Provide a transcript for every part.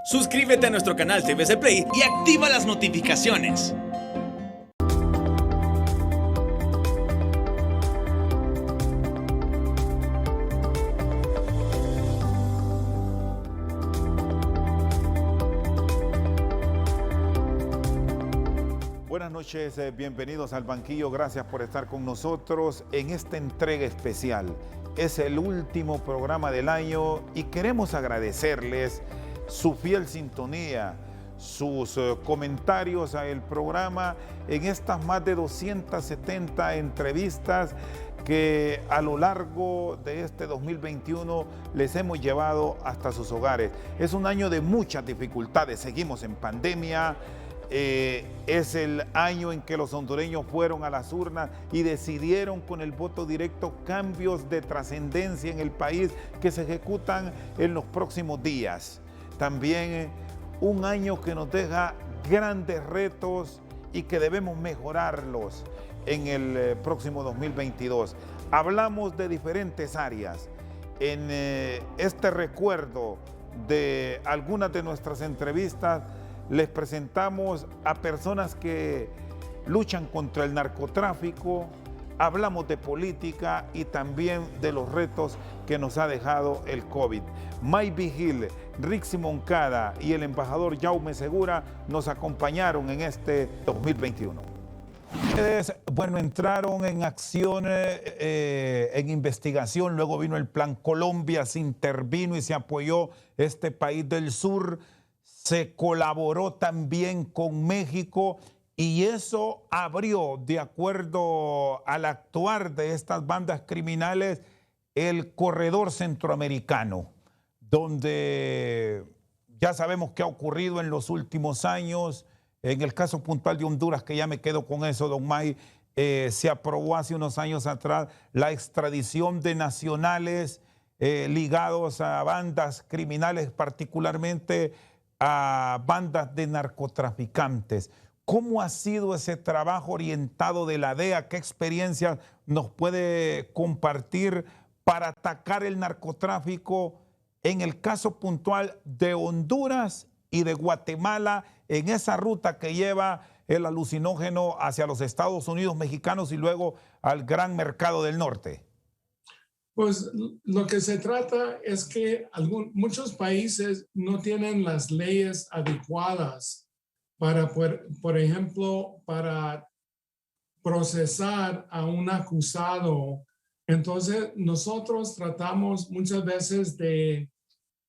Suscríbete a nuestro canal TVC Play y activa las notificaciones. Buenas noches, bienvenidos al banquillo, gracias por estar con nosotros en esta entrega especial. Es el último programa del año y queremos agradecerles su fiel sintonía, sus comentarios al programa en estas más de 270 entrevistas que a lo largo de este 2021 les hemos llevado hasta sus hogares. Es un año de muchas dificultades, seguimos en pandemia. Es el año en que los hondureños fueron a las urnas y decidieron con el voto directo cambios de trascendencia en el país que se ejecutan en los próximos días. También un año que nos deja grandes retos y que debemos mejorarlos en el próximo 2022. Hablamos de diferentes áreas. En este recuerdo de algunas de nuestras entrevistas, les presentamos a personas que luchan contra el narcotráfico, hablamos de política y también de los retos que nos ha dejado el COVID. May Vigil, Rixi Moncada y el embajador Jaume Segura nos acompañaron en este 2021. Ustedes, bueno, entraron en acción, en investigación, luego vino el Plan Colombia, se intervino y se apoyó este país del sur. Se colaboró también con México y eso abrió, de acuerdo al actuar de estas bandas criminales, el corredor centroamericano, donde ya sabemos qué ha ocurrido en los últimos años. En el caso puntual de Honduras, que ya me quedo con eso, don May, se aprobó hace unos años atrás la extradición de nacionales ligados a bandas criminales, particularmente a bandas de narcotraficantes. ¿Cómo ha sido ese trabajo orientado de la DEA? ¿Qué experiencias nos puede compartir para atacar el narcotráfico en el caso puntual de Honduras y de Guatemala, en esa ruta que lleva el alucinógeno hacia los Estados Unidos mexicanos y luego al gran mercado del norte? Pues lo que se trata es que muchos países no tienen las leyes adecuadas para, por ejemplo, para procesar a un acusado. Entonces, nosotros tratamos muchas veces de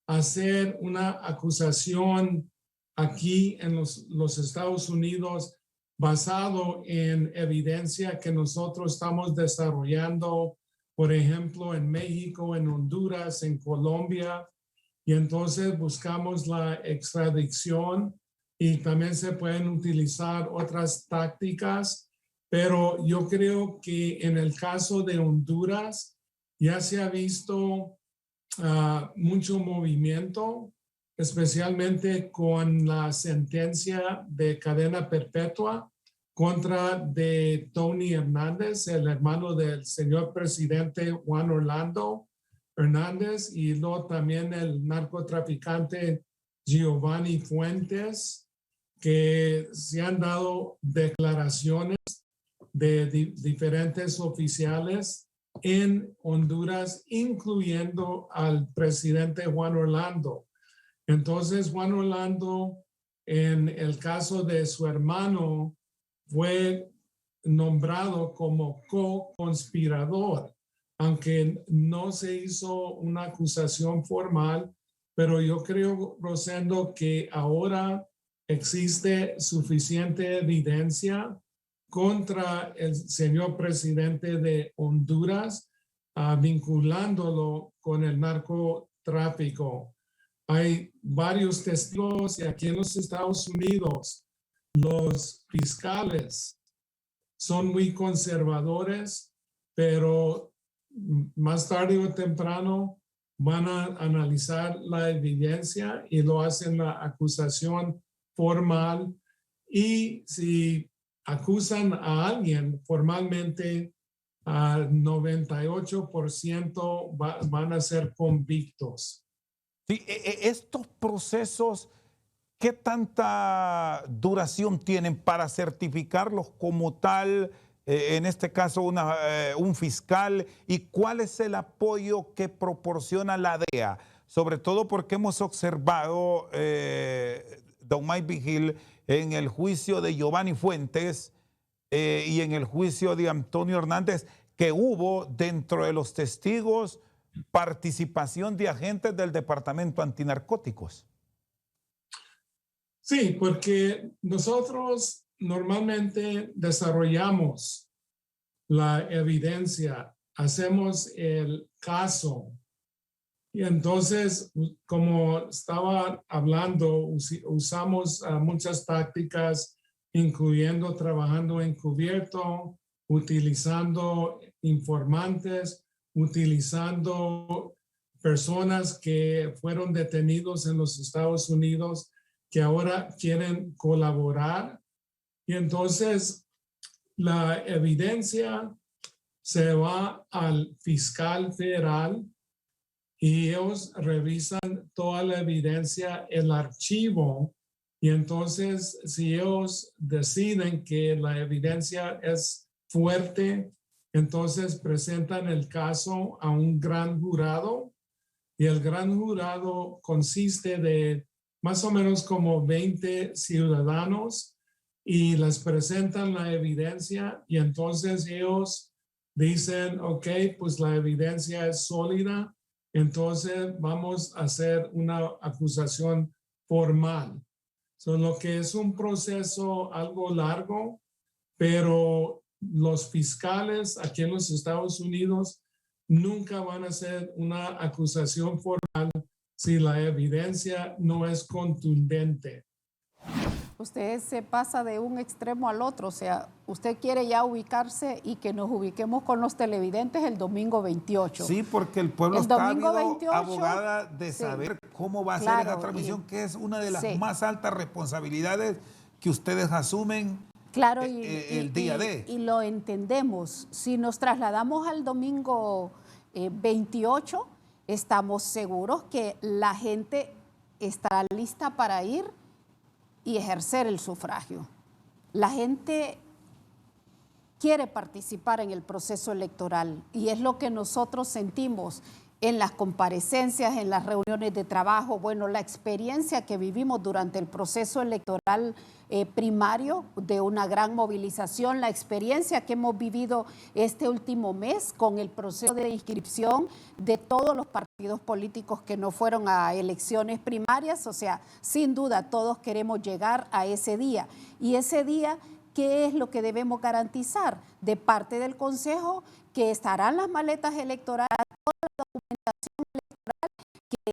hacer una acusación aquí en los Estados Unidos basado en evidencia que nosotros estamos desarrollando, por ejemplo, en México, en Honduras, en Colombia, y entonces buscamos la extradición y también se pueden utilizar otras tácticas, pero yo creo que en el caso de Honduras ya se ha visto mucho movimiento, especialmente con la sentencia de cadena perpetua contra de Tony Hernández, el hermano del señor presidente Juan Orlando Hernández, y luego también el narcotraficante Giovanni Fuentes, que se han dado declaraciones de diferentes oficiales en Honduras, incluyendo al presidente Juan Orlando. Entonces, Juan Orlando, en el caso de su hermano, fue nombrado como co-conspirador, aunque no se hizo una acusación formal, pero yo creo, Rosendo, que ahora existe suficiente evidencia contra el señor presidente de Honduras, vinculándolo con el narcotráfico. Hay varios testigos y aquí en los Estados Unidos los fiscales son muy conservadores, pero más tarde o temprano van a analizar la evidencia y lo hacen la acusación formal, y si acusan a alguien formalmente, al 98% van a ser convictos. Sí, estos procesos ¿qué tanta duración tienen para certificarlos como tal, en este caso un fiscal? ¿Y cuál es el apoyo que proporciona la DEA? Sobre todo porque hemos observado, don Mike Vigil, en el juicio de Giovanni Fuentes y en el juicio de Antonio Hernández, que hubo dentro de los testigos participación de agentes del Departamento Antinarcóticos. Sí, porque nosotros normalmente desarrollamos la evidencia, hacemos el caso. Y entonces, como estaba hablando, usamos muchas tácticas, incluyendo trabajando encubierto, utilizando informantes, utilizando personas que fueron detenidos en los Estados Unidos que ahora quieren colaborar. Y entonces la evidencia se va al fiscal federal y ellos revisan toda la evidencia, el archivo, y entonces si ellos deciden que la evidencia es fuerte, entonces presentan el caso a un gran jurado, y el gran jurado consiste de más o menos como 20 ciudadanos y les presentan la evidencia y entonces ellos dicen, ok, pues la evidencia es sólida, entonces vamos a hacer una acusación formal. Lo que es un proceso algo largo, pero los fiscales aquí en los Estados Unidos nunca van a hacer una acusación formal si la evidencia no es contundente. Usted se pasa de un extremo al otro, o sea, usted quiere ya ubicarse y que nos ubiquemos con los televidentes el domingo 28. Sí, porque el pueblo el está domingo ávido, 28, abogada, de saber cómo va a ser esa transmisión, que es una de las más altas responsabilidades que ustedes asumen. Claro, el día de. Y lo entendemos. Si nos trasladamos al domingo 28, estamos seguros que la gente estará lista para ir y ejercer el sufragio. La gente quiere participar en el proceso electoral y es lo que nosotros sentimos en las comparecencias, en las reuniones de trabajo. Bueno, la experiencia que vivimos durante el proceso electoral primario, de una gran movilización, la experiencia que hemos vivido este último mes con el proceso de inscripción de todos los partidos políticos que no fueron a elecciones primarias. O sea, sin duda todos queremos llegar a ese día. Y ese día, ¿qué es lo que debemos garantizar? De parte del Consejo, que estarán las maletas electorales, toda la documentación electoral, que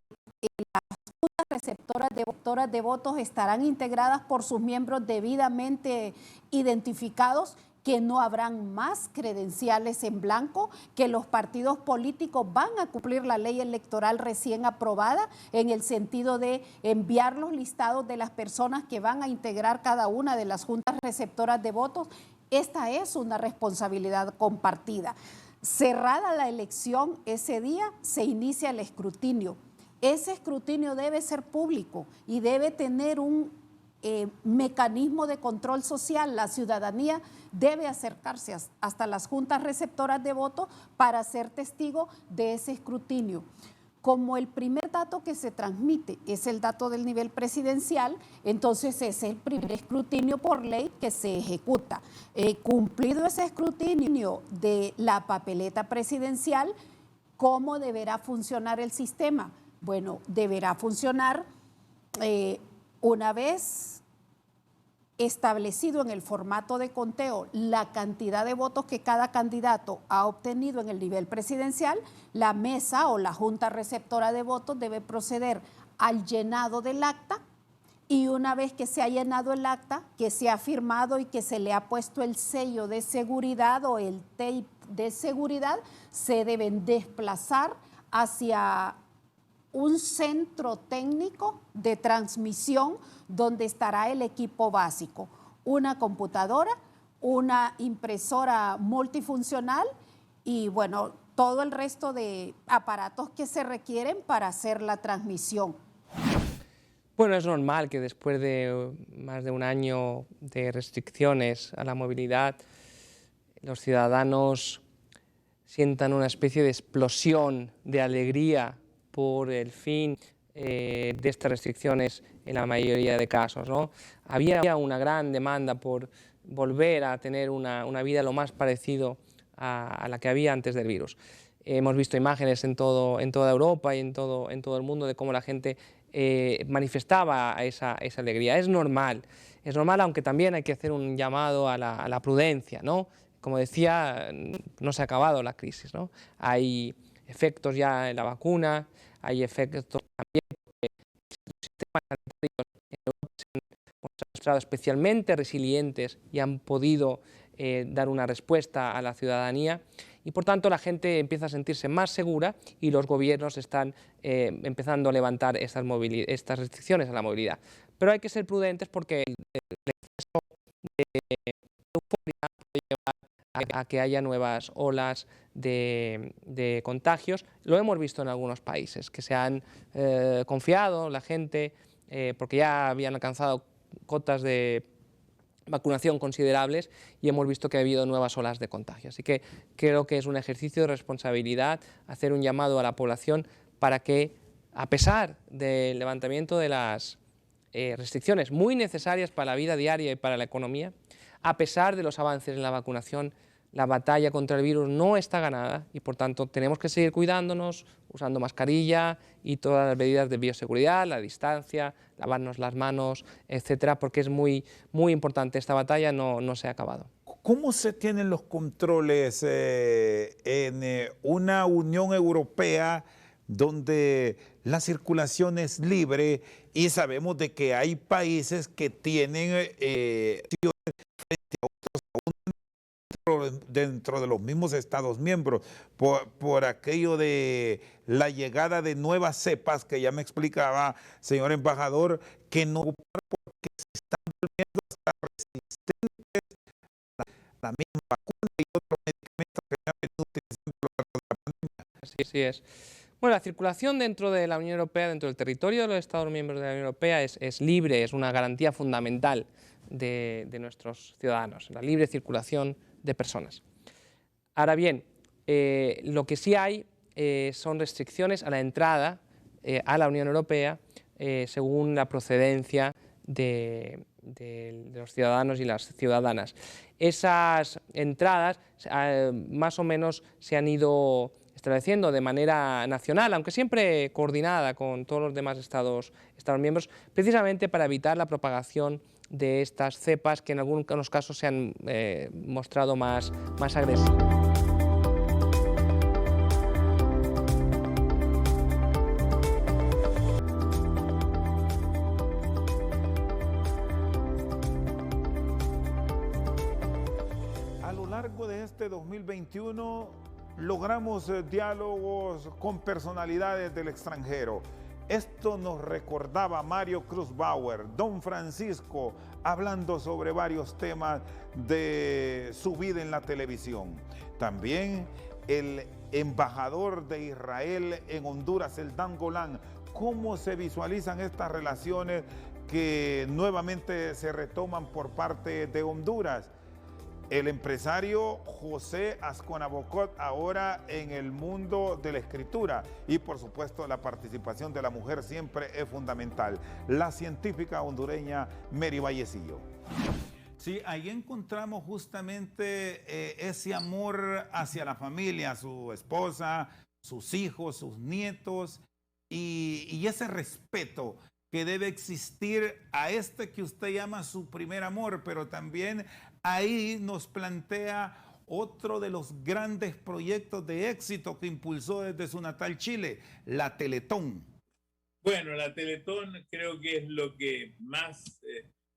las juntas receptoras de votos estarán integradas por sus miembros debidamente identificados, que no habrán más credenciales en blanco, que los partidos políticos van a cumplir la ley electoral recién aprobada en el sentido de enviar los listados de las personas que van a integrar cada una de las juntas receptoras de votos. Esta es una responsabilidad compartida. Cerrada la elección, ese día se inicia el escrutinio. Ese escrutinio debe ser público y debe tener un mecanismo de control social. La ciudadanía debe acercarse hasta las juntas receptoras de votos para ser testigo de ese escrutinio. Como el primer dato que se transmite es el dato del nivel presidencial, entonces es el primer escrutinio por ley que se ejecuta. Cumplido ese escrutinio de la papeleta presidencial, ¿cómo deberá funcionar el sistema? Bueno, deberá funcionar una vez establecido en el formato de conteo la cantidad de votos que cada candidato ha obtenido en el nivel presidencial. La mesa o la junta receptora de votos debe proceder al llenado del acta, y una vez que se ha llenado el acta, que se ha firmado y que se le ha puesto el sello de seguridad o el tape de seguridad, se deben desplazar hacia un centro técnico de transmisión donde estará el equipo básico, una computadora, una impresora multifuncional y bueno, todo el resto de aparatos que se requieren para hacer la transmisión. Bueno, es normal que después de más de un año de restricciones a la movilidad, los ciudadanos sientan una especie de explosión de alegría por el fin de estas restricciones en la mayoría de casos, ¿no? Había una gran demanda por volver a tener una vida lo más parecido a la que había antes del virus. Hemos visto imágenes en toda Europa y en todo el mundo de cómo la gente manifestaba esa alegría. Es normal, aunque también hay que hacer un llamado a la prudencia, ¿no? Como decía, no se ha acabado la crisis, ¿no? Hay efectos ya en la vacuna, hay efectos también porque los sistemas sanitarios en Europa se han mostrado especialmente resilientes y han podido dar una respuesta a la ciudadanía, y por tanto la gente empieza a sentirse más segura y los gobiernos están empezando a levantar estas restricciones a la movilidad. Pero hay que ser prudentes porque el exceso de euforia puede llevar a que haya nuevas olas de contagios. Lo hemos visto en algunos países, que se han confiado la gente porque ya habían alcanzado cotas de vacunación considerables y hemos visto que ha habido nuevas olas de contagio. Así que creo que es un ejercicio de responsabilidad hacer un llamado a la población para que, a pesar del levantamiento de las restricciones muy necesarias para la vida diaria y para la economía, a pesar de los avances en la vacunación, la batalla contra el virus no está ganada y por tanto tenemos que seguir cuidándonos, usando mascarilla y todas las medidas de bioseguridad, la distancia, lavarnos las manos, etcétera, porque es muy importante. Esta batalla no se ha acabado. ¿Cómo se tienen los controles en una Unión Europea donde la circulación es libre y sabemos de que hay países que tienen frente a otros dentro de los mismos Estados miembros por aquello de la llegada de nuevas cepas que ya me explicaba, señor embajador, que no porque se están volviendo hasta resistentes a la misma vacuna y otros medicamentos que han venido utilizando a lo largo de la pandemia? Así es. Bueno, la circulación dentro de la Unión Europea, dentro del territorio de los Estados miembros de la Unión Europea es libre, es una garantía fundamental de nuestros ciudadanos, la libre circulación de personas. Ahora bien, lo que sí hay son restricciones a la entrada a la Unión Europea según la procedencia de los ciudadanos y las ciudadanas. Esas entradas más o menos se han ido estableciendo de manera nacional, aunque siempre coordinada con todos los demás Estados miembros, precisamente para evitar la propagación de estas cepas que en algunos casos se han mostrado más agresivas. A lo largo de este 2021 logramos diálogos con personalidades del extranjero. Esto nos recordaba Mario Cruzbauer, Don Francisco, hablando sobre varios temas de su vida en la televisión. También el embajador de Israel en Honduras, el Dan Golan. ¿Cómo se visualizan estas relaciones que nuevamente se retoman por parte de Honduras? El empresario José Asconabocot, ahora en el mundo de la escritura, y por supuesto la participación de la mujer siempre es fundamental. La científica hondureña Mary Vallecillo. Sí, ahí encontramos justamente ese amor hacia la familia, su esposa, sus hijos, sus nietos, y ese respeto que debe existir a este que usted llama su primer amor, pero también ahí nos plantea otro de los grandes proyectos de éxito que impulsó desde su natal Chile, la Teletón. Bueno, la Teletón creo que es lo que más,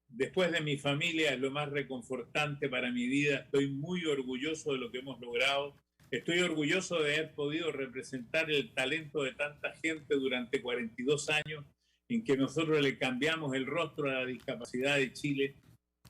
después de mi familia, es lo más reconfortante para mi vida. Estoy muy orgulloso de lo que hemos logrado. Estoy orgulloso de haber podido representar el talento de tanta gente durante 42 años en que nosotros le cambiamos el rostro a la discapacidad de Chile.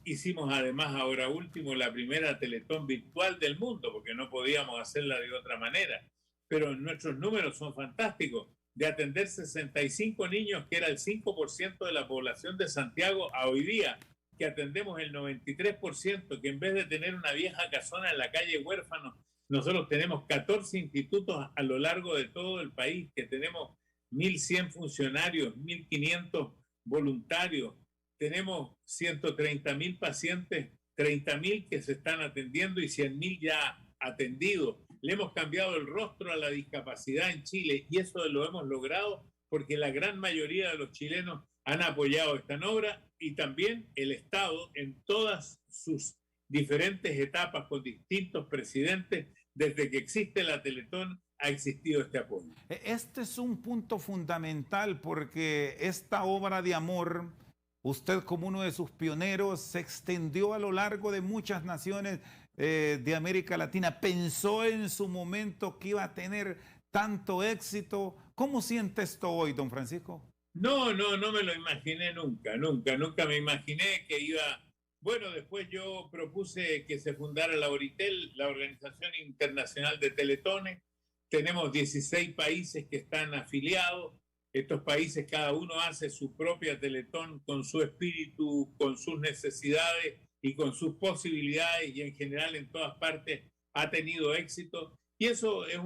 Hicimos además ahora último la primera Teletón virtual del mundo, porque no podíamos hacerla de otra manera. Pero nuestros números son fantásticos. de atender 65 niños, que era el 5% de la población de Santiago, a hoy día, que atendemos el 93%, que en vez de tener una vieja casona en la calle Huérfanos, nosotros tenemos 14 institutos a lo largo de todo el país, que tenemos 1.100 funcionarios, 1.500 voluntarios, tenemos 130.000 pacientes, 30.000 que se están atendiendo y 100.000 ya atendidos. Le hemos cambiado el rostro a la discapacidad en Chile y eso lo hemos logrado porque la gran mayoría de los chilenos han apoyado esta obra y también el Estado en todas sus diferentes etapas con distintos presidentes. Desde que existe la Teletón ha existido este apoyo. Este es un punto fundamental porque esta obra de amor, usted como uno de sus pioneros, se extendió a lo largo de muchas naciones de América Latina. ¿Pensó en su momento que iba a tener tanto éxito? ¿Cómo siente esto hoy, don Francisco? No me lo imaginé nunca me imaginé que iba... Bueno, después yo propuse que se fundara la Oritel, la Organización Internacional de Teletones. Tenemos 16 países que están afiliados. Estos países, cada uno hace su propia Teletón con su espíritu, con sus necesidades y con sus posibilidades, y en general en todas partes ha tenido éxito. Y eso es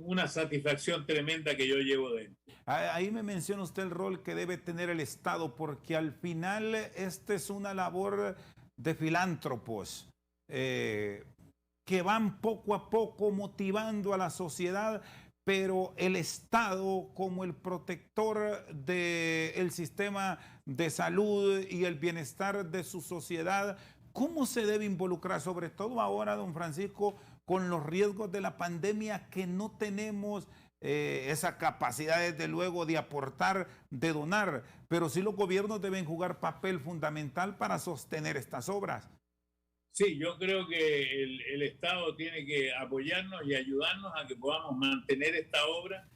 una satisfacción tremenda que yo llevo dentro. Ahí me menciona usted el rol que debe tener el Estado, porque al final esta es una labor de filántropos que van poco a poco motivando a la sociedad, pero el Estado como el protector del sistema de salud y el bienestar de su sociedad, ¿cómo se debe involucrar? Sobre todo ahora, don Francisco, con los riesgos de la pandemia, que no tenemos esa capacidad, desde luego, de aportar, de donar, pero sí los gobiernos deben jugar papel fundamental para sostener estas obras. Sí, yo creo que el Estado tiene que apoyarnos y ayudarnos a que podamos mantener esta obra.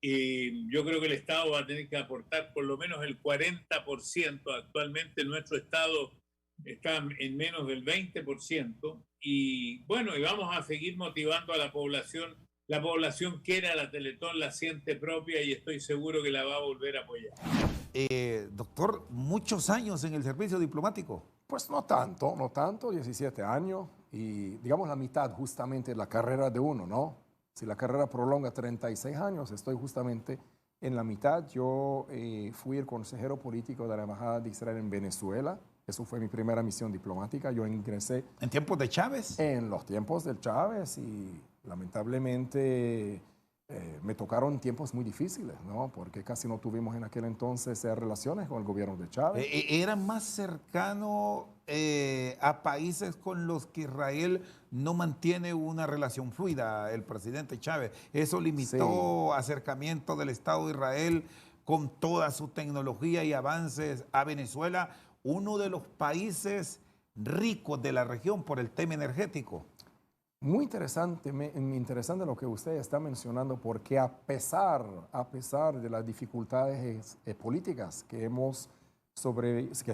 Y yo creo que el Estado va a tener que aportar por lo menos el 40%. Actualmente nuestro Estado está en menos del 20%. Y bueno, y vamos a seguir motivando a la población. La población quiere la Teletón, la siente propia y estoy seguro que la va a volver a apoyar. Doctor, muchos años en el servicio diplomático. Pues no tanto, 17 años y digamos la mitad justamente de la carrera de uno, ¿no? Si la carrera prolonga 36 años, estoy justamente en la mitad. Yo fui el consejero político de la Embajada de Israel en Venezuela. Eso fue mi primera misión diplomática. Yo ingresé... ¿En tiempos de Chávez? En los tiempos de Chávez y lamentablemente me tocaron tiempos muy difíciles, ¿no? Porque casi no tuvimos en aquel entonces relaciones con el gobierno de Chávez. ¿Era más cercano a países con los que Israel no mantiene una relación fluida, el presidente Chávez? ¿Eso limitó acercamiento del Estado de Israel con toda su tecnología y avances a Venezuela, uno de los países ricos de la región por el tema energético? Muy interesante lo que usted está mencionando, porque a pesar de las dificultades políticas que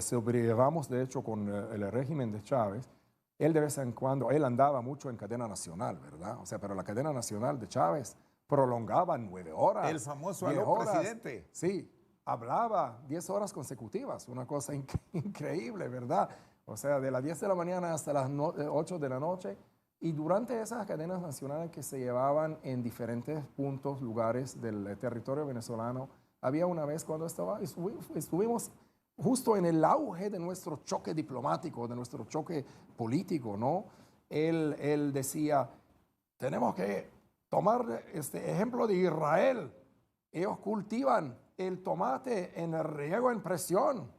sobrellevamos, de hecho, con el régimen de Chávez, él de vez en cuando, él andaba mucho en cadena nacional, ¿verdad? O sea, pero la cadena nacional de Chávez prolongaba 9 horas. El famoso aló presidente. Sí, hablaba 10 horas consecutivas, una cosa increíble, ¿verdad? O sea, de las 10 de la mañana hasta las 8 de la noche. Y durante esas cadenas nacionales que se llevaban en diferentes puntos, lugares del territorio venezolano, había una vez cuando estuvimos justo en el auge de nuestro choque diplomático, de nuestro choque político, ¿no? Él decía, tenemos que tomar este ejemplo de Israel. Ellos cultivan el tomate en el riego en presión.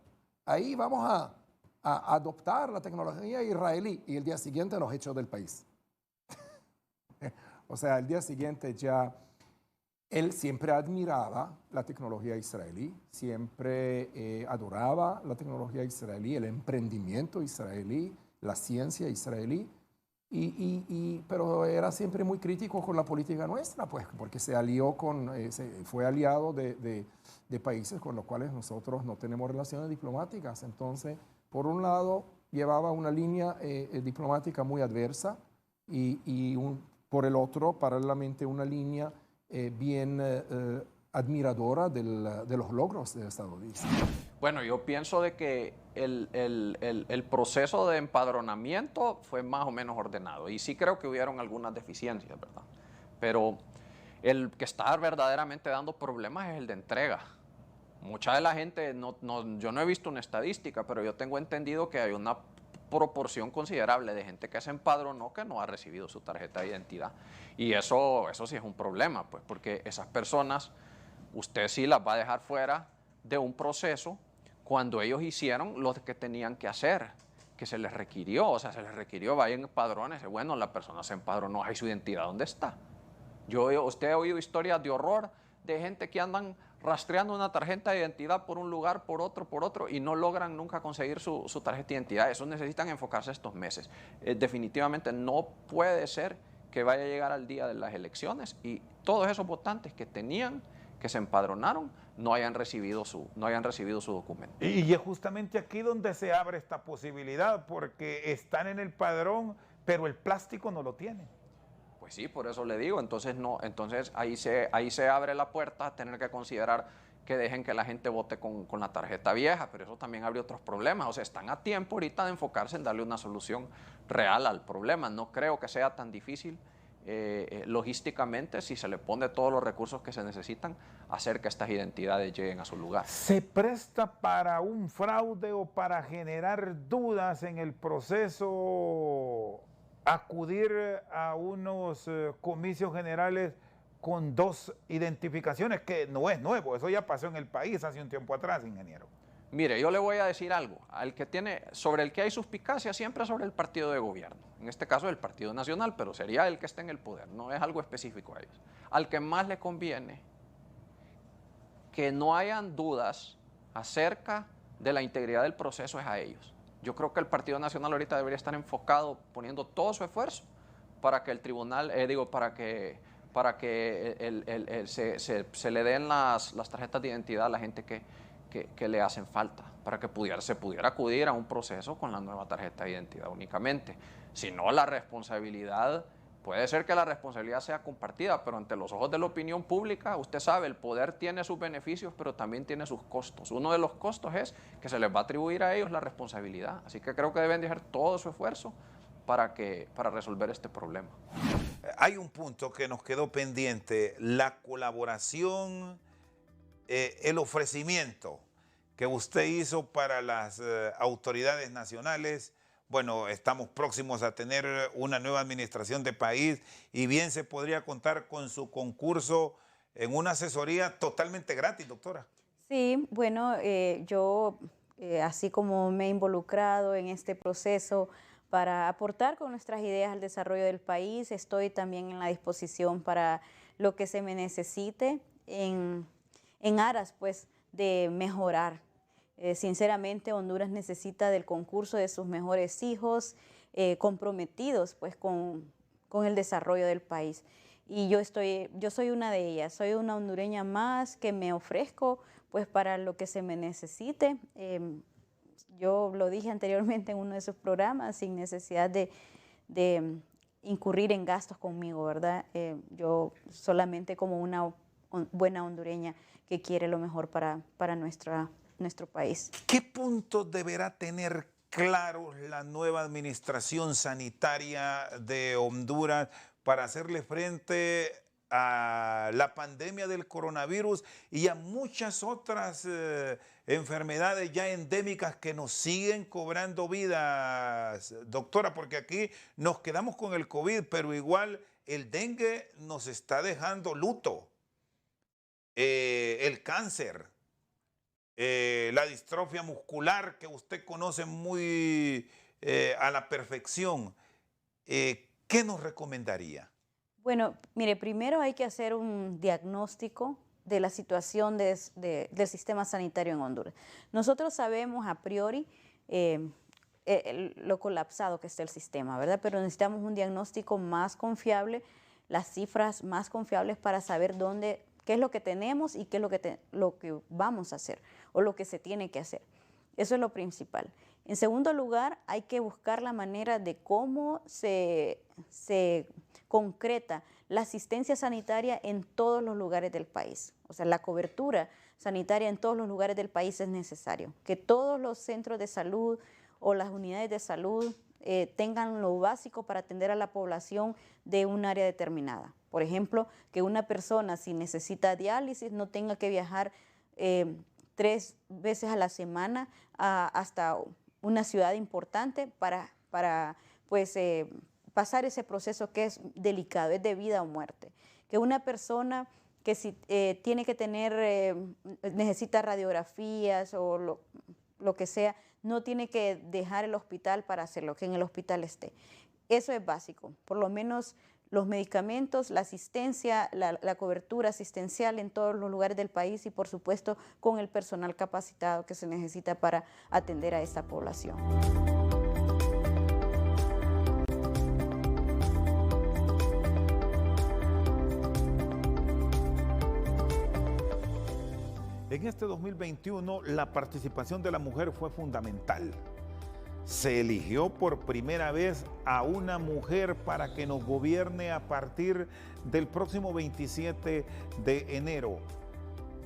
Ahí vamos a adoptar la tecnología israelí. Y el día siguiente nos echó del país. O sea, el día siguiente ya él siempre admiraba la tecnología israelí, siempre adoraba la tecnología israelí, el emprendimiento israelí, la ciencia israelí, pero era siempre muy crítico con la política nuestra, pues, porque fue aliado de países con los cuales nosotros no tenemos relaciones diplomáticas. Entonces, por un lado, llevaba una línea diplomática muy adversa y por el otro, paralelamente, una línea bien admiradora de los logros del estadista. Bueno, yo pienso de que el proceso de empadronamiento fue más o menos ordenado y sí creo que hubieron algunas deficiencias, ¿verdad? Pero el que está verdaderamente dando problemas es el de entrega. Mucha de la gente, yo no he visto una estadística, pero yo tengo entendido que hay una proporción considerable de gente que se empadronó que no ha recibido su tarjeta de identidad. Y eso sí es un problema, pues, porque esas personas, usted sí las va a dejar fuera de un proceso cuando ellos hicieron lo que tenían que hacer, que se les requirió, o sea, se les requirió, vayan empadrones, bueno, la persona se empadronó, ¿y su identidad dónde está? Usted ha oído historias de horror de gente que andan rastreando una tarjeta de identidad por un lugar, por otro, y no logran nunca conseguir su tarjeta de identidad. Eso necesitan enfocarse estos meses. Definitivamente no puede ser que vaya a llegar al día de las elecciones y todos esos votantes que se empadronaron, no hayan recibido su documento. Y es justamente aquí donde se abre esta posibilidad, porque están en el padrón, pero el plástico no lo tienen. Pues sí, por eso le digo, entonces ahí se abre la puerta a tener que considerar que dejen que la gente vote con la tarjeta vieja, pero eso también abre otros problemas. O sea, están a tiempo ahorita de enfocarse en darle una solución real al problema. No creo que sea tan difícil logísticamente, si se le pone todos los recursos que se necesitan, hacer que estas identidades lleguen a su lugar. ¿Se presta para un fraude o para generar dudas en el proceso acudir a unos comicios generales con dos identificaciones, que no es nuevo, eso ya pasó en el país hace un tiempo atrás, ingeniero? Mire, yo le voy a decir algo, sobre el que hay suspicacia siempre sobre el partido de gobierno, en este caso el Partido Nacional, pero sería el que esté en el poder, no es algo específico a ellos. Al que más le conviene que no hayan dudas acerca de la integridad del proceso es a ellos. Yo creo que el Partido Nacional ahorita debería estar enfocado, poniendo todo su esfuerzo para que el tribunal, para que se le den las tarjetas de identidad a la gente que le hacen falta, para que se pudiera acudir a un proceso con la nueva tarjeta de identidad únicamente. Si no, puede ser que la responsabilidad sea compartida, pero ante los ojos de la opinión pública, usted sabe, el poder tiene sus beneficios, pero también tiene sus costos. Uno de los costos es que se les va a atribuir a ellos la responsabilidad. Así que creo que deben dejar todo su esfuerzo para resolver este problema. Hay un punto que nos quedó pendiente, la colaboración, el ofrecimiento que usted hizo para las autoridades nacionales. Bueno, estamos próximos a tener una nueva administración de país y bien se podría contar con su concurso en una asesoría totalmente gratis, doctora. Sí, bueno, yo así como me he involucrado en este proceso para aportar con nuestras ideas al desarrollo del país, estoy también en la disposición para lo que se me necesite en aras, pues, de mejorar. Sinceramente, Honduras necesita del concurso de sus mejores hijos, comprometidos, pues, con el desarrollo del país. Y yo soy una de ellas, soy una hondureña más que me ofrezco, pues, para lo que se me necesite. Yo lo dije anteriormente en uno de sus programas, sin necesidad de incurrir en gastos conmigo, ¿verdad? Yo solamente como una buena hondureña que quiere lo mejor para nuestro país. ¿Qué puntos deberá tener claros la nueva administración sanitaria de Honduras para hacerle frente a la pandemia del coronavirus y a muchas otras enfermedades ya endémicas que nos siguen cobrando vidas, doctora? Porque aquí nos quedamos con el COVID, pero igual el dengue nos está dejando luto, el cáncer, la distrofia muscular que usted conoce muy a la perfección. ¿Qué nos recomendaría? Bueno, mire, primero hay que hacer un diagnóstico de la situación del sistema sanitario en Honduras. Nosotros sabemos a priori lo colapsado que está el sistema, ¿verdad? Pero necesitamos un diagnóstico más confiable, las cifras más confiables para saber qué es lo que tenemos y qué es lo que vamos a hacer o lo que se tiene que hacer. Eso es lo principal. En segundo lugar, hay que buscar la manera de cómo se concreta la asistencia sanitaria en todos los lugares del país. O sea, la cobertura sanitaria en todos los lugares del país es necesario. Que todos los centros de salud o las unidades de salud tengan lo básico para atender a la población de un área determinada. Por ejemplo, que una persona si necesita diálisis no tenga que viajar 3 veces a la semana hasta una ciudad importante para pues, pasar ese proceso que es delicado, es de vida o muerte. Que una persona que si tiene que tener, necesita radiografías o lo que sea, no tiene que dejar el hospital para hacerlo, que en el hospital esté. Eso es básico, por lo menos los medicamentos, la asistencia, la cobertura asistencial en todos los lugares del país y por supuesto con el personal capacitado que se necesita para atender a esta población. En este 2021, la participación de la mujer fue fundamental. Se eligió por primera vez a una mujer para que nos gobierne a partir del próximo 27 de enero.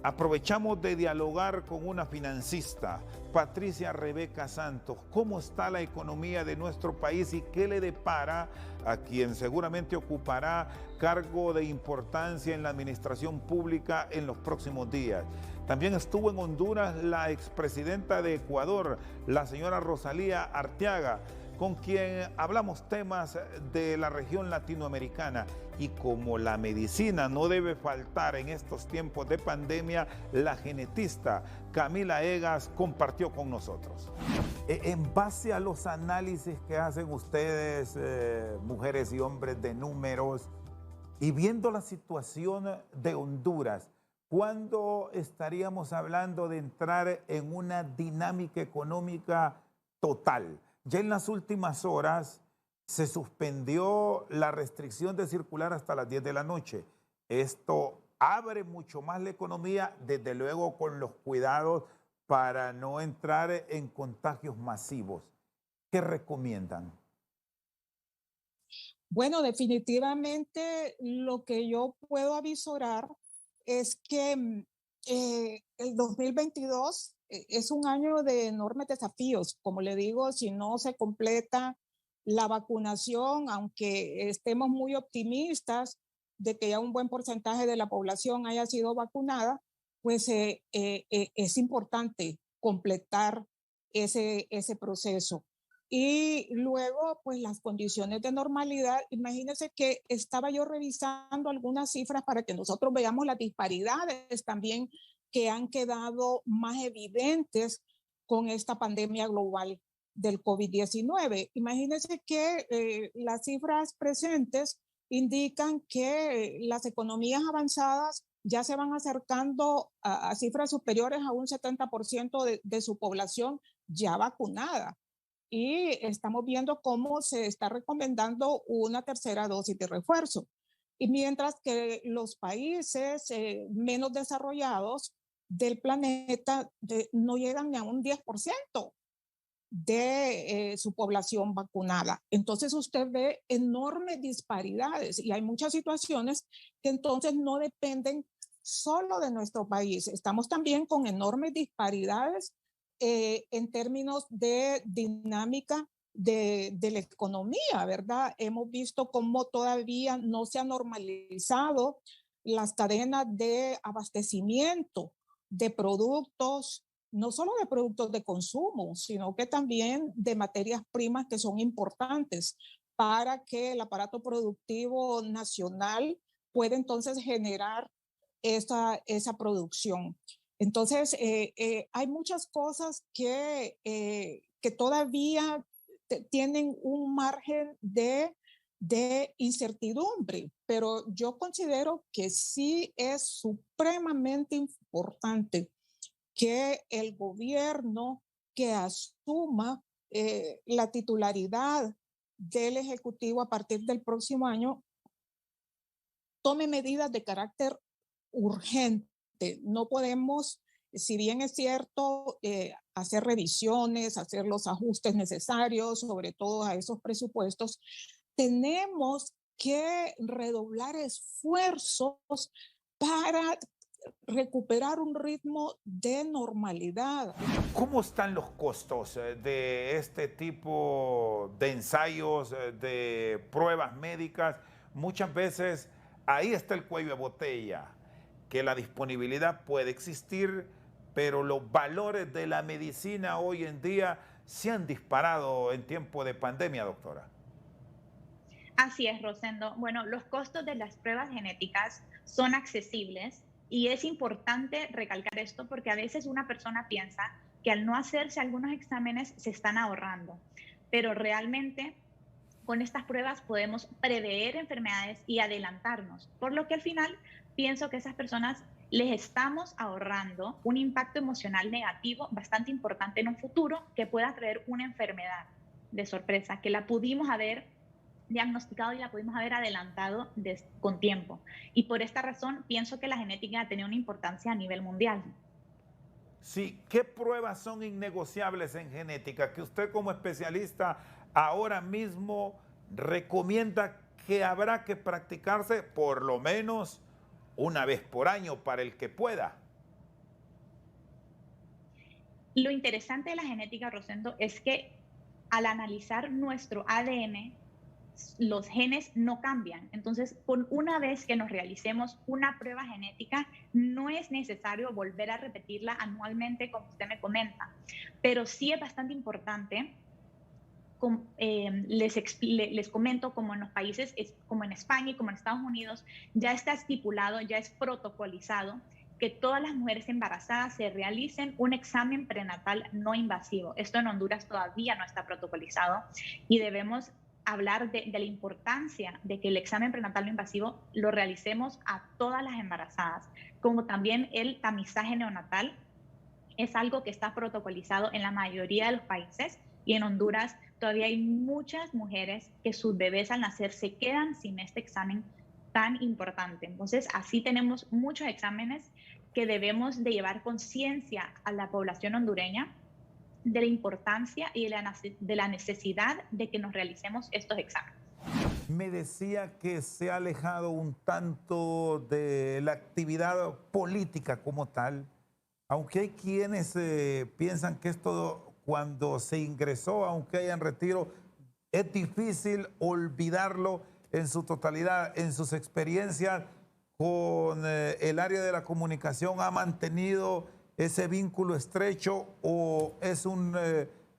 Aprovechamos de dialogar con una financista, Patricia Rebeca Santos. ¿Cómo está la economía de nuestro país y qué le depara a quien seguramente ocupará cargo de importancia en la administración pública en los próximos días? También estuvo en Honduras la expresidenta de Ecuador, la señora Rosalía Arteaga, con quien hablamos temas de la región latinoamericana. Y como la medicina no debe faltar en estos tiempos de pandemia, la genetista Camila Egas compartió con nosotros. En base a los análisis que hacen ustedes, mujeres y hombres de números, y viendo la situación de Honduras, ¿cuándo estaríamos hablando de entrar en una dinámica económica total? Ya en las últimas horas se suspendió la restricción de circular hasta las 10 de la noche. Esto abre mucho más la economía, desde luego con los cuidados para no entrar en contagios masivos. ¿Qué recomiendan? Bueno, definitivamente lo que yo puedo avisorar es que el 2022 es un año de enormes desafíos. Como le digo, si no se completa la vacunación, aunque estemos muy optimistas de que ya un buen porcentaje de la población haya sido vacunada, pues es importante completar ese proceso. Y luego, pues las condiciones de normalidad, imagínense que estaba yo revisando algunas cifras para que nosotros veamos las disparidades también que han quedado más evidentes con esta pandemia global del COVID-19. Imagínense que las cifras presentes indican que las economías avanzadas ya se van acercando a cifras superiores a un 70% de su población ya vacunada. Y estamos viendo cómo se está recomendando una tercera dosis de refuerzo. Y mientras que los países menos desarrollados del planeta no llegan ni a un 10% de su población vacunada. Entonces usted ve enormes disparidades y hay muchas situaciones que entonces no dependen solo de nuestro país. Estamos también con enormes disparidades en términos de dinámica de la economía, ¿verdad? Hemos visto cómo todavía no se han normalizado las cadenas de abastecimiento de productos, no solo de productos de consumo, sino que también de materias primas que son importantes para que el aparato productivo nacional pueda entonces generar esa producción. Entonces, hay muchas cosas que todavía tienen un margen de incertidumbre, pero yo considero que sí es supremamente importante que el gobierno que asuma la titularidad del Ejecutivo a partir del próximo año tome medidas de carácter urgente. No podemos, si bien es cierto, hacer revisiones, hacer los ajustes necesarios, sobre todo a esos presupuestos, tenemos que redoblar esfuerzos para recuperar un ritmo de normalidad. ¿Cómo están los costos de este tipo de ensayos, de pruebas médicas? Muchas veces ahí está el cuello de botella, que la disponibilidad puede existir, pero los valores de la medicina hoy en día se han disparado en tiempo de pandemia, doctora. Así es, Rosendo. Bueno, los costos de las pruebas genéticas son accesibles y es importante recalcar esto porque a veces una persona piensa que al no hacerse algunos exámenes se están ahorrando, pero realmente con estas pruebas podemos prever enfermedades y adelantarnos, por lo que al final pienso que a esas personas les estamos ahorrando un impacto emocional negativo bastante importante en un futuro que pueda traer una enfermedad de sorpresa, que la pudimos haber diagnosticado y la pudimos haber adelantado con tiempo. Y por esta razón pienso que la genética ha tenido una importancia a nivel mundial. Sí, ¿qué pruebas son innegociables en genética que usted como especialista ahora mismo recomienda que habrá que practicarse por lo menos una vez por año para el que pueda? Lo interesante de la genética, Rosendo, es que al analizar nuestro ADN, los genes no cambian. Entonces, con una vez que nos realicemos una prueba genética, no es necesario volver a repetirla anualmente, como usted me comenta. Pero sí es bastante importante, les comento, como en los países, como en España y como en Estados Unidos, ya está estipulado, ya es protocolizado, que todas las mujeres embarazadas se realicen un examen prenatal no invasivo. Esto en Honduras todavía no está protocolizado y debemos hablar de la importancia de que el examen prenatal no invasivo lo realicemos a todas las embarazadas, como también el tamizaje neonatal es algo que está protocolizado en la mayoría de los países y en Honduras todavía hay muchas mujeres que sus bebés al nacer se quedan sin este examen tan importante. Entonces, así tenemos muchos exámenes que debemos de llevar conciencia a la población hondureña de la importancia y de la necesidad de que nos realicemos estos exámenes. Me decía que se ha alejado un tanto de la actividad política como tal, aunque hay quienes piensan que esto cuando se ingresó, aunque haya en retiro, es difícil olvidarlo en su totalidad, en sus experiencias con el área de la comunicación. ¿Ha mantenido ese vínculo estrecho o es un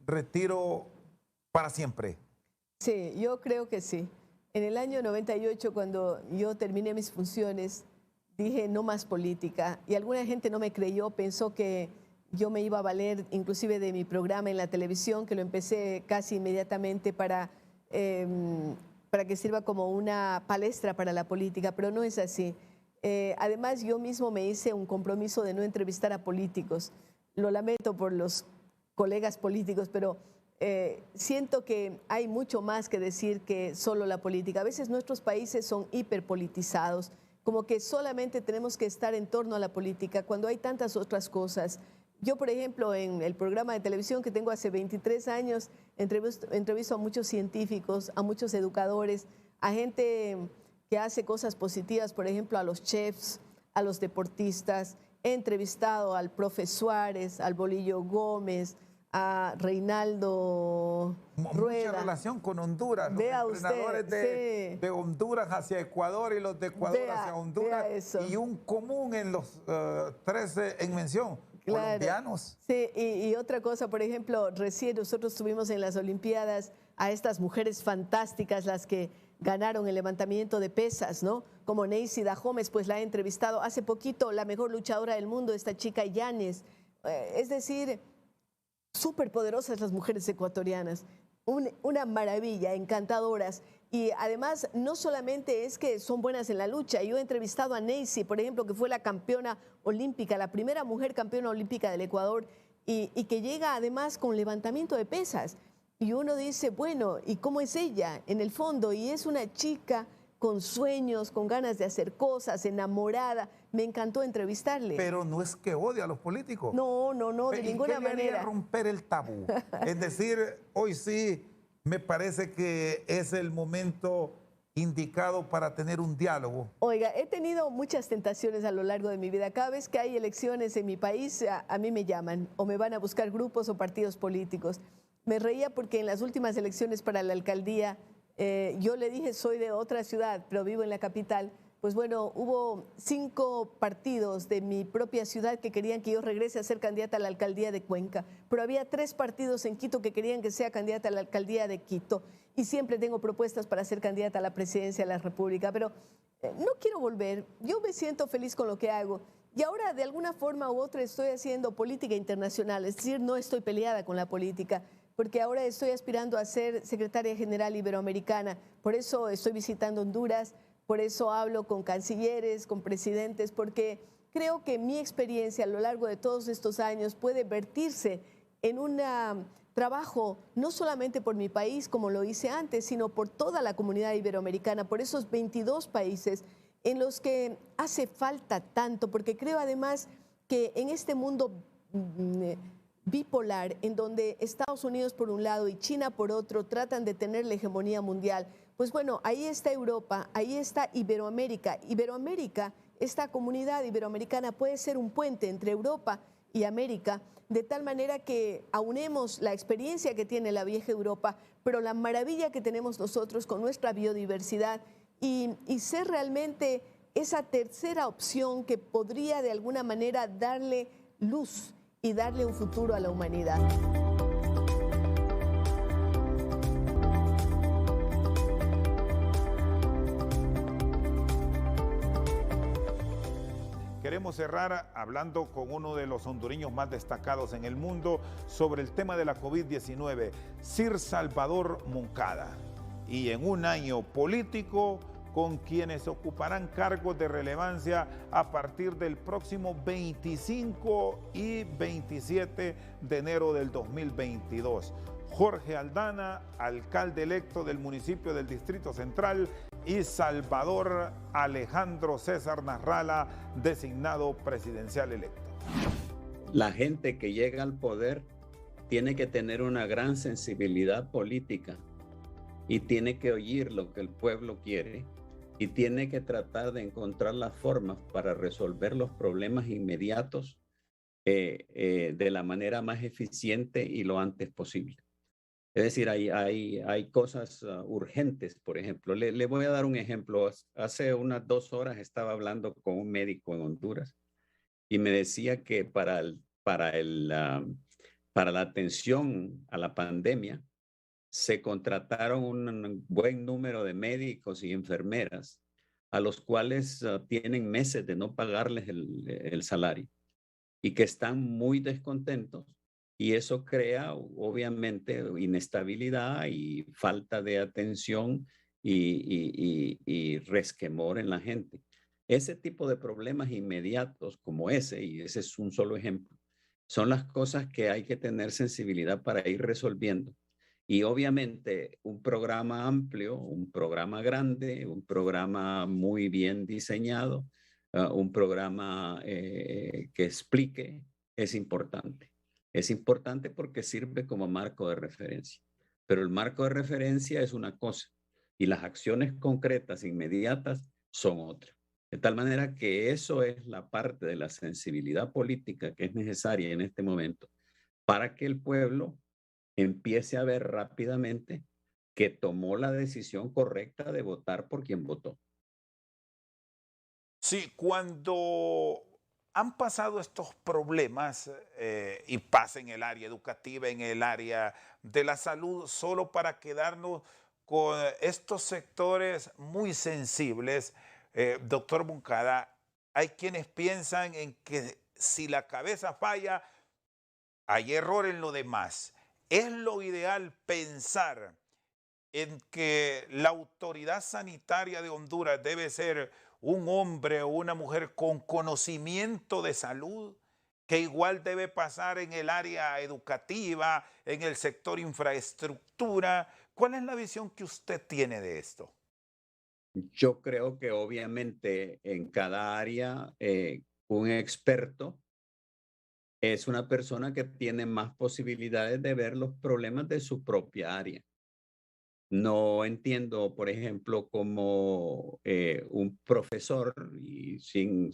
retiro para siempre? Sí, yo creo que sí. En el año 98, cuando yo terminé mis funciones, dije no más política y alguna gente no me creyó, pensó que yo me iba a valer inclusive de mi programa en la televisión, que lo empecé casi inmediatamente para que sirva como una palestra para la política, pero no es así. Además, yo mismo me hice un compromiso de no entrevistar a políticos. Lo lamento por los colegas políticos, pero siento que hay mucho más que decir que solo la política. A veces nuestros países son hiperpolitizados, como que solamente tenemos que estar en torno a la política cuando hay tantas otras cosas. Yo, por ejemplo, en el programa de televisión que tengo hace 23 años, entrevisto a muchos científicos, a muchos educadores, a gente que hace cosas positivas, por ejemplo, a los chefs, a los deportistas. He entrevistado al profe Suárez, al Bolillo Gómez, a Reinaldo Rueda. Mucha relación con Honduras. Vea los entrenadores usted, de Honduras hacia Ecuador y los de Ecuador hacia Honduras. Y un común en los tres en mención. Claro. Colombianos. Sí, y otra cosa, por ejemplo, recién nosotros tuvimos en las Olimpiadas a estas mujeres fantásticas, las que ganaron el levantamiento de pesas, ¿no? Como Neisy Dahomes, pues la he entrevistado hace poquito, la mejor luchadora del mundo, esta chica Yanes. Es decir, súper poderosas las mujeres ecuatorianas, una maravilla, encantadoras. Y además, no solamente es que son buenas en la lucha, yo he entrevistado a Neisy, por ejemplo, que fue la campeona olímpica, la primera mujer campeona olímpica del Ecuador, y que llega además con levantamiento de pesas. Y uno dice, bueno, ¿y cómo es ella en el fondo? Y es una chica con sueños, con ganas de hacer cosas, enamorada. Me encantó entrevistarle. Pero no es que odia a los políticos. No, de ninguna manera. ¿Qué le haría romper el tabú? Es decir, hoy sí me parece que es el momento indicado para tener un diálogo? Oiga, he tenido muchas tentaciones a lo largo de mi vida. Cada vez que hay elecciones en mi país, a mí me llaman o me van a buscar grupos o partidos políticos. Me reía porque en las últimas elecciones para la alcaldía, yo le dije, soy de otra ciudad, pero vivo en la capital. Pues bueno, hubo 5 partidos de mi propia ciudad que querían que yo regrese a ser candidata a la alcaldía de Cuenca, pero había 3 partidos en Quito que querían que sea candidata a la alcaldía de Quito, y siempre tengo propuestas para ser candidata a la presidencia de la República, pero no quiero volver. Yo me siento feliz con lo que hago, y ahora de alguna forma u otra estoy haciendo política internacional, es decir, no estoy peleada con la política, porque ahora estoy aspirando a ser secretaria general iberoamericana, por eso estoy visitando Honduras. Por eso hablo con cancilleres, con presidentes, porque creo que mi experiencia a lo largo de todos estos años puede vertirse en un trabajo no solamente por mi país, como lo hice antes, sino por toda la comunidad iberoamericana, por esos 22 países en los que hace falta tanto, porque creo además que en este mundo bipolar, en donde Estados Unidos por un lado y China por otro tratan de tener la hegemonía mundial, pues bueno, ahí está Europa, ahí está Iberoamérica. Iberoamérica, esta comunidad iberoamericana puede ser un puente entre Europa y América, de tal manera que aunemos la experiencia que tiene la vieja Europa, pero la maravilla que tenemos nosotros con nuestra biodiversidad y ser realmente esa tercera opción que podría de alguna manera darle luz y darle un futuro a la humanidad. Queremos cerrar hablando con uno de los hondureños más destacados en el mundo sobre el tema de la COVID-19, Sir Salvador Moncada. Y en un año político con quienes ocuparán cargos de relevancia a partir del próximo 25 y 27 de enero del 2022. Jorge Aldana, alcalde electo del municipio del Distrito Central, y Salvador Alejandro César Nasralla, designado presidencial electo. La gente que llega al poder tiene que tener una gran sensibilidad política y tiene que oír lo que el pueblo quiere y tiene que tratar de encontrar las formas para resolver los problemas inmediatos de la manera más eficiente y lo antes posible. Es decir, hay cosas urgentes, por ejemplo. Le voy a dar un ejemplo. Hace unas 2 horas estaba hablando con un médico en Honduras y me decía que para la atención a la pandemia se contrataron un buen número de médicos y enfermeras a los cuales tienen meses de no pagarles el salario y que están muy descontentos. Y eso crea, obviamente, inestabilidad y falta de atención y resquemor en la gente. Ese tipo de problemas inmediatos como ese, y ese es un solo ejemplo, son las cosas que hay que tener sensibilidad para ir resolviendo. Y obviamente un programa amplio, un programa grande, un programa muy bien diseñado, un programa que explique, es importante. Es importante porque sirve como marco de referencia, pero el marco de referencia es una cosa y las acciones concretas inmediatas son otra. De tal manera que eso es la parte de la sensibilidad política que es necesaria en este momento para que el pueblo empiece a ver rápidamente que tomó la decisión correcta de votar por quien votó. Sí, cuando han pasado estos problemas y pasa en el área educativa, en el área de la salud, solo para quedarnos con estos sectores muy sensibles, doctor Moncada, hay quienes piensan en que si la cabeza falla, hay error en lo demás. ¿Es lo ideal pensar en que la autoridad sanitaria de Honduras debe ser un hombre o una mujer con conocimiento de salud, que igual debe pasar en el área educativa, en el sector infraestructura? ¿Cuál es la visión que usted tiene de esto? Yo creo que obviamente en cada área un experto es una persona que tiene más posibilidades de ver los problemas de su propia área. No entiendo, por ejemplo, cómo un profesor, y sin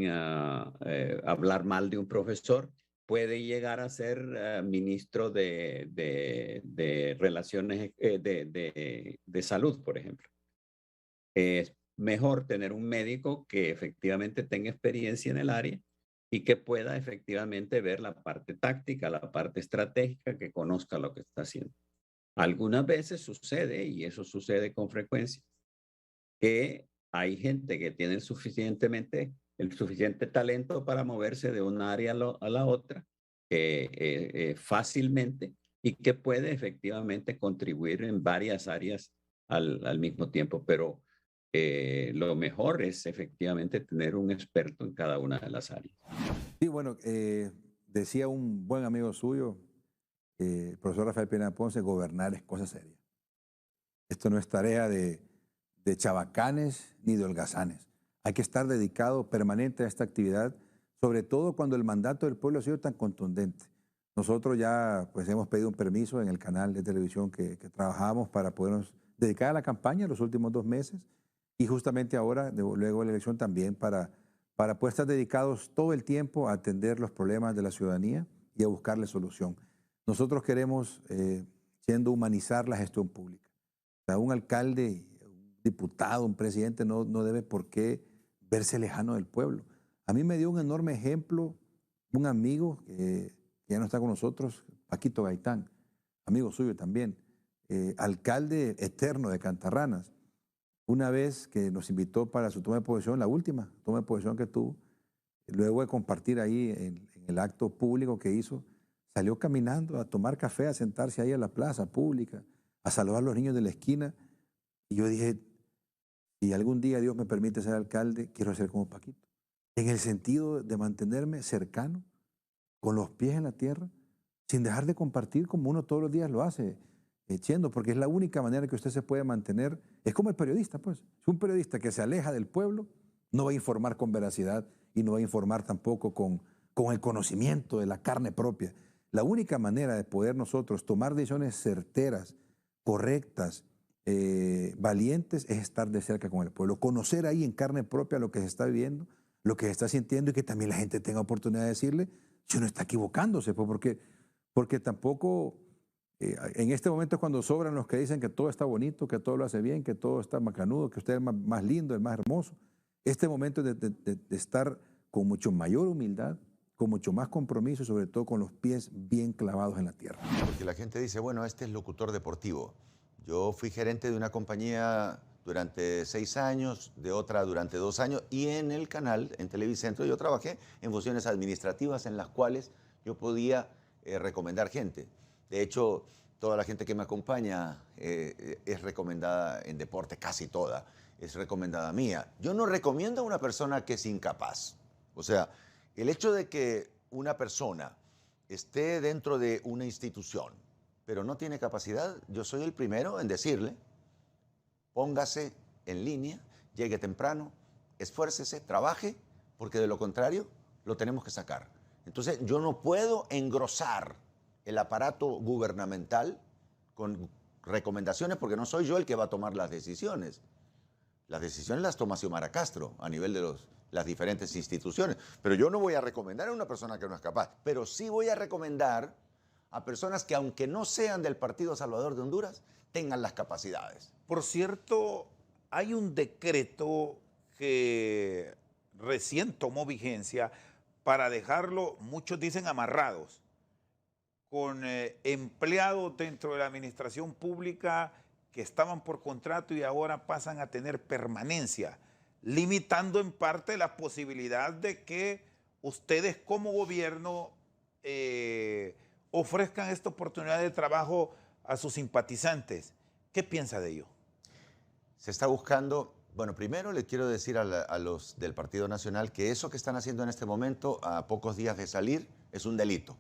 hablar mal de un profesor, puede llegar a ser ministro de Relaciones de Salud, por ejemplo. Es mejor tener un médico que efectivamente tenga experiencia en el área y que pueda efectivamente ver la parte táctica, la parte estratégica, que conozca lo que está haciendo. Algunas veces sucede, y eso sucede con frecuencia, que hay gente que tiene el suficiente talento para moverse de un área a la otra fácilmente, y que puede efectivamente contribuir en varias áreas al mismo tiempo. Pero lo mejor es efectivamente tener un experto en cada una de las áreas. Sí, bueno, decía un buen amigo suyo, el profesor Rafael Pineda Ponce, gobernar es cosa seria. Esto no es tarea de chabacanes ni de holgazanes. Hay que estar dedicado permanente a esta actividad, sobre todo cuando el mandato del pueblo ha sido tan contundente. Nosotros ya pues hemos pedido un permiso en el canal de televisión que trabajamos para podernos dedicar a la campaña los últimos 2 meses, y justamente ahora, luego de la elección, también para poder estar dedicados todo el tiempo a atender los problemas de la ciudadanía y a buscarle solución. Nosotros queremos, siendo humanizar la gestión pública. O sea, un alcalde, un diputado, un presidente no debe por qué verse lejano del pueblo. A mí me dio un enorme ejemplo un amigo que ya no está con nosotros, Paquito Gaitán, amigo suyo también, alcalde eterno de Cantarranas. Una vez que nos invitó para su toma de posesión, la última toma de posesión que tuvo, luego de compartir ahí en el acto público que hizo, salió caminando a tomar café, a sentarse ahí en la plaza pública, a saludar a los niños de la esquina. Y yo dije, si algún día Dios me permite ser alcalde, quiero ser como Paquito. En el sentido de mantenerme cercano, con los pies en la tierra, sin dejar de compartir como uno todos los días lo hace, Chendo, porque es la única manera que usted se puede mantener. Es como el periodista, pues. Es un periodista que se aleja del pueblo, no va a informar con veracidad y no va a informar tampoco con el conocimiento de la carne propia. La única manera de poder nosotros tomar decisiones certeras, correctas, valientes, es estar de cerca con el pueblo, conocer ahí en carne propia lo que se está viviendo, lo que se está sintiendo, y que también la gente tenga oportunidad de decirle si uno está equivocándose, pues porque tampoco en este momento es cuando sobran los que dicen que todo está bonito, que todo lo hace bien, que todo está macanudo, que usted es más lindo, el más hermoso. Este momento es de estar con mucho mayor humildad, con mucho más compromiso y sobre todo con los pies bien clavados en la tierra. Porque la gente dice, bueno, este es locutor deportivo. Yo fui gerente de una compañía durante 6 años, de otra durante 2 años, y en el canal, en Televicentro, yo trabajé en funciones administrativas en las cuales yo podía recomendar gente. De hecho, toda la gente que me acompaña es recomendada en deporte, casi toda, es recomendada mía. Yo no recomiendo a una persona que es incapaz. O sea, el hecho de que una persona esté dentro de una institución, pero no tiene capacidad, yo soy el primero en decirle, póngase en línea, llegue temprano, esfuércese, trabaje, porque de lo contrario lo tenemos que sacar. Entonces yo no puedo engrosar el aparato gubernamental con recomendaciones, porque no soy yo el que va a tomar las decisiones. Las decisiones las toma Xiomara Castro a nivel de las diferentes instituciones. Pero yo no voy a recomendar a una persona que no es capaz, pero sí voy a recomendar a personas que, aunque no sean del Partido Salvador de Honduras, tengan las capacidades. Por cierto, hay un decreto que recién tomó vigencia para dejarlo, muchos dicen amarrados, con empleados dentro de la administración pública que estaban por contrato y ahora pasan a tener permanencia, limitando en parte la posibilidad de que ustedes como gobierno ofrezcan esta oportunidad de trabajo a sus simpatizantes. ¿Qué piensa de ello? Se está buscando, bueno, primero le quiero decir a los del Partido Nacional que eso que están haciendo en este momento, a pocos días de salir, es un delito.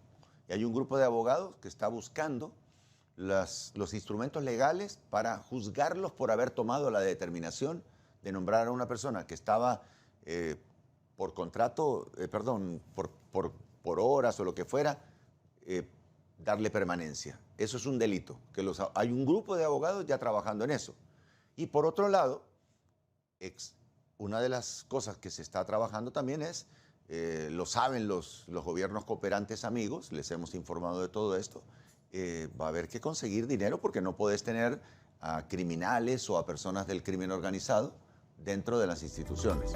Y hay un grupo de abogados que está buscando los instrumentos legales para juzgarlos por haber tomado la determinación de nombrar a una persona que estaba por contrato, por horas o lo que fuera, darle permanencia. Eso es un delito, que hay un grupo de abogados ya trabajando en eso. Y por otro lado, una de las cosas que se está trabajando también es, lo saben los gobiernos cooperantes amigos, les hemos informado de todo esto, va a haber que conseguir dinero porque no puedes tener a criminales o a personas del crimen organizado dentro de las instituciones.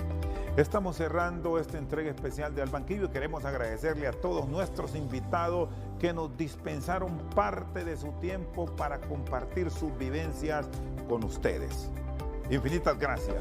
Estamos cerrando esta entrega especial de Al Banquillo y queremos agradecerle a todos nuestros invitados que nos dispensaron parte de su tiempo para compartir sus vivencias con ustedes. Infinitas gracias.